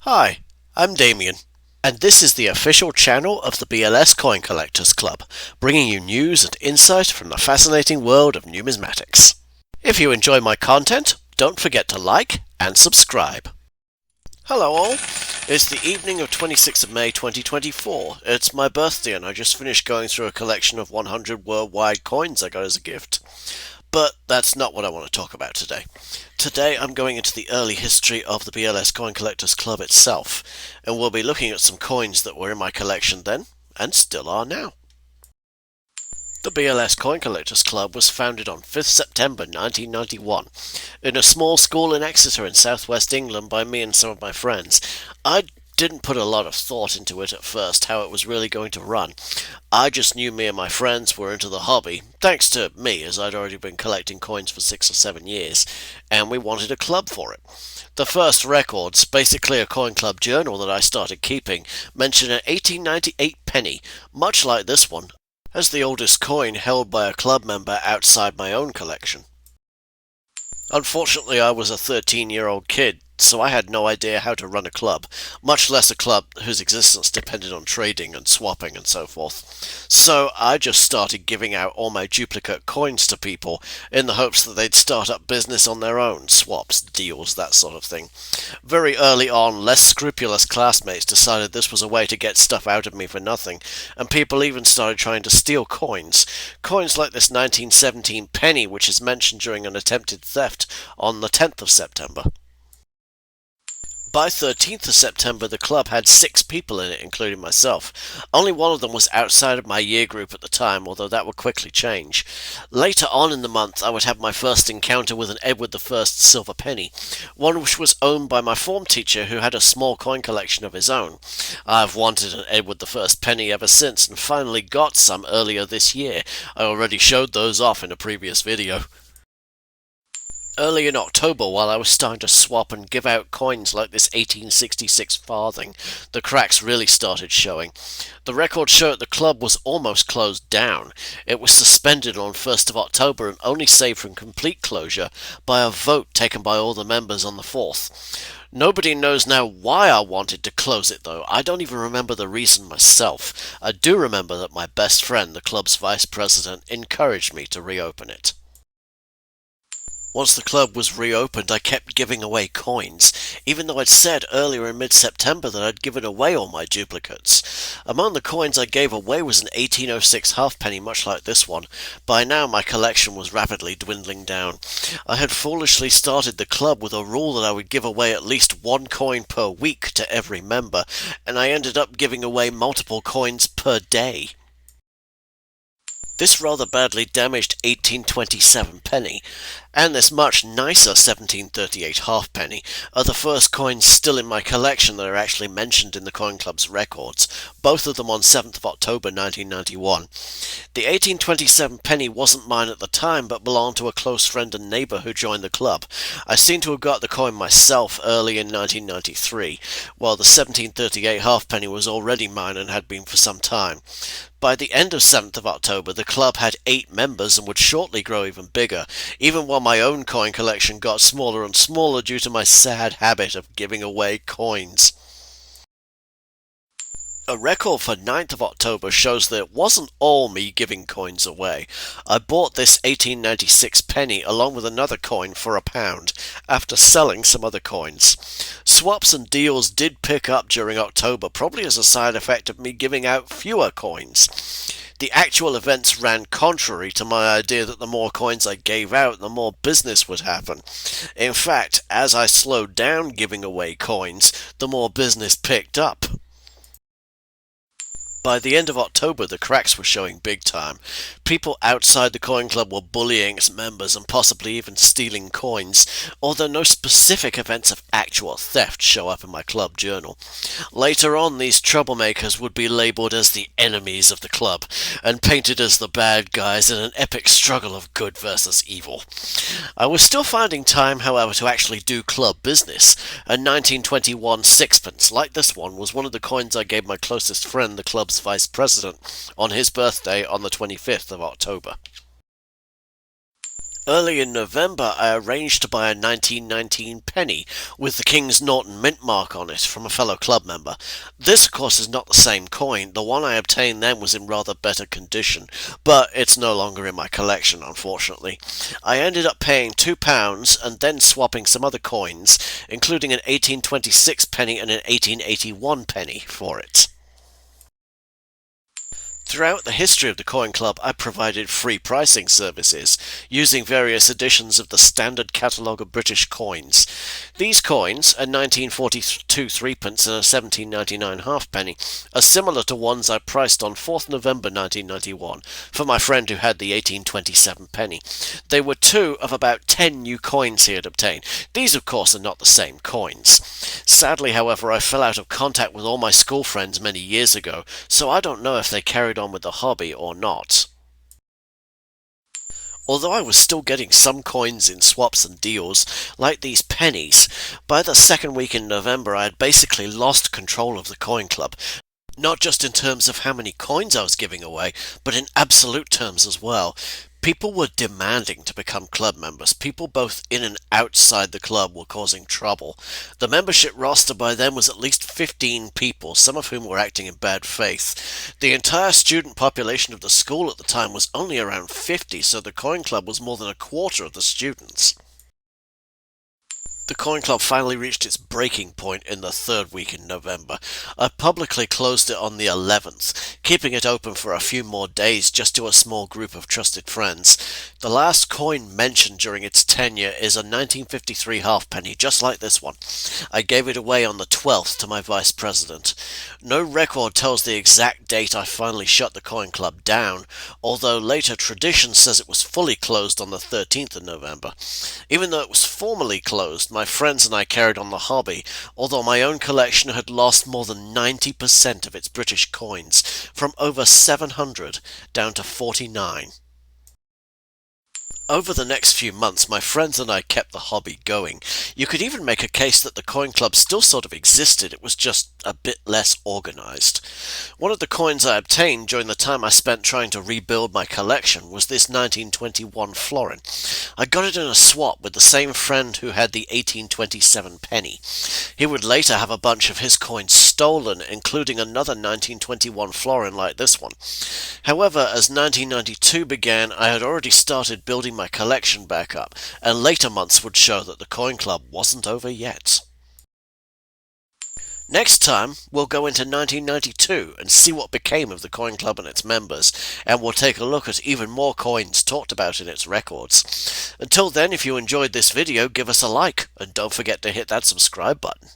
Hi, I'm Damien, and this is the official channel of the BLS Coin Collectors Club, bringing you news and insight from the fascinating world of numismatics. If you enjoy my content, don't forget to like and subscribe. Hello all, it's the evening of 26th of May 2024. It's my birthday and I just finished going through a collection of 100 worldwide coins I got as a gift. But that's not what I want to talk about today. Today I'm going into the early history of the BLS Coin Collectors Club itself, and we'll be looking at some coins that were in my collection then, and still are now. The BLS Coin Collectors Club was founded on 5th September 1991 in a small school in Exeter in southwest England by me and some of my friends. I didn't put a lot of thought into it at first, how it was really going to run. I just knew me and my friends were into the hobby, thanks to me, as I'd already been collecting coins for 6 or 7 years, and we wanted a club for it. The first records, basically a coin club journal that I started keeping, mention an 1898 penny, much like this one, as the oldest coin held by a club member outside my own collection. Unfortunately, I was a 13-year-old kid, so I had no idea how to run a club, much less a club whose existence depended on trading and swapping and so forth. So I just started giving out all my duplicate coins to people in the hopes that they'd start up business on their own, swaps, deals, that sort of thing. Very early on, less scrupulous classmates decided this was a way to get stuff out of me for nothing, and people even started trying to steal coins. Coins like this 1917 penny, which is mentioned during an attempted theft on the 10th of September. By 13th of September, the club had 6 people in it, including myself. Only one of them was outside of my year group at the time, although that would quickly change. Later on in the month, I would have my first encounter with an Edward I silver penny, one which was owned by my form teacher who had a small coin collection of his own. I've wanted an Edward I penny ever since, and finally got some earlier this year. I already showed those off in a previous video. Early in October, while I was starting to swap and give out coins like this 1866 farthing, the cracks really started showing. The records show that the club was almost closed down. It was suspended on 1st of October and only saved from complete closure by a vote taken by all the members on the 4th. Nobody knows now why I wanted to close it though. I don't even remember the reason myself. I do remember that my best friend, the club's vice president, encouraged me to reopen it. Once the club was reopened, I kept giving away coins, even though I'd said earlier in mid-September that I'd given away all my duplicates. Among the coins I gave away was an 1806 halfpenny, much like this one. By now my collection was rapidly dwindling down. I had foolishly started the club with a rule that I would give away at least 1 coin per week to every member, and I ended up giving away multiple coins per day. This rather badly damaged 1827 penny, and this much nicer 1738 halfpenny are the first coins still in my collection that are actually mentioned in the Coin Club's records, both of them on 7th of October 1991. The 1827 penny wasn't mine at the time, but belonged to a close friend and neighbour who joined the club. I seem to have got the coin myself early in 1993, while the 1738 halfpenny was already mine and had been for some time. By the end of 7th of October, the club had 8 members and would shortly grow even bigger, even while my own coin collection got smaller and smaller due to my sad habit of giving away coins. A record for 9th of October shows that it wasn't all me giving coins away. I bought this 1896 penny along with another coin for £1 after selling some other coins. Swaps and deals did pick up during October, probably as a side effect of me giving out fewer coins. The actual events ran contrary to my idea that the more coins I gave out, the more business would happen. In fact, as I slowed down giving away coins, the more business picked up. By the end of October, the cracks were showing big time. People outside the coin club were bullying its members and possibly even stealing coins, although no specific events of actual theft show up in my club journal. Later on, these troublemakers would be labelled as the enemies of the club, and painted as the bad guys in an epic struggle of good versus evil. I was still finding time, however, to actually do club business. A 1921 sixpence, like this one, was one of the coins I gave my closest friend, the club's vice president, on his birthday on the 25th of October. Early in November, I arranged to buy a 1919 penny with the King's Norton mint mark on it from a fellow club member. This, of course, is not the same coin. The one I obtained then was in rather better condition, but it's no longer in my collection, unfortunately. I ended up paying £2 and then swapping some other coins, including an 1826 penny and an 1881 penny for it. Throughout the history of the Coin Club, I provided free pricing services, using various editions of the standard catalogue of British coins. These coins, a 1942 threepence and a 1799 halfpenny, are similar to ones I priced on 4th November 1991 for my friend who had the 1827 penny. They were two of about 10 new coins he had obtained. These, of course, are not the same coins. Sadly, however, I fell out of contact with all my school friends many years ago, so I don't know if they carried on with the hobby or not. Although I was still getting some coins in swaps and deals, like these pennies, by the second week in November I had basically lost control of the Coin Club. Not just in terms of how many coins I was giving away, but in absolute terms as well. People were demanding to become club members. People both in and outside the club were causing trouble. The membership roster by then was at least 15 people, some of whom were acting in bad faith. The entire student population of the school at the time was only around 50, so the Coin Club was more than a quarter of the students. The Coin Club finally reached its breaking point in the third week in November. I publicly closed it on the 11th, keeping it open for a few more days just to a small group of trusted friends. The last coin mentioned during its tenure is a 1953 halfpenny, just like this one. I gave it away on the 12th to my vice president. No record tells the exact date I finally shut the Coin Club down, although later tradition says it was fully closed on the 13th of November. Even though it was formally closed, my friends and I carried on the hobby, although my own collection had lost more than 90% of its British coins, from over 700 down to 49. Over the next few months, my friends and I kept the hobby going. You could even make a case that the Coin Club still sort of existed, it was just a bit less organised. One of the coins I obtained during the time I spent trying to rebuild my collection was this 1921 florin. I got it in a swap with the same friend who had the 1827 penny. He would later have a bunch of his coins stolen, including another 1921 florin like this one. However, as 1992 began, I had already started building my collection back up, and later months would show that the Coin Club wasn't over yet. Next time, we'll go into 1992 and see what became of the Coin Club and its members, and we'll take a look at even more coins talked about in its records. Until then, if you enjoyed this video, give us a like, and don't forget to hit that subscribe button.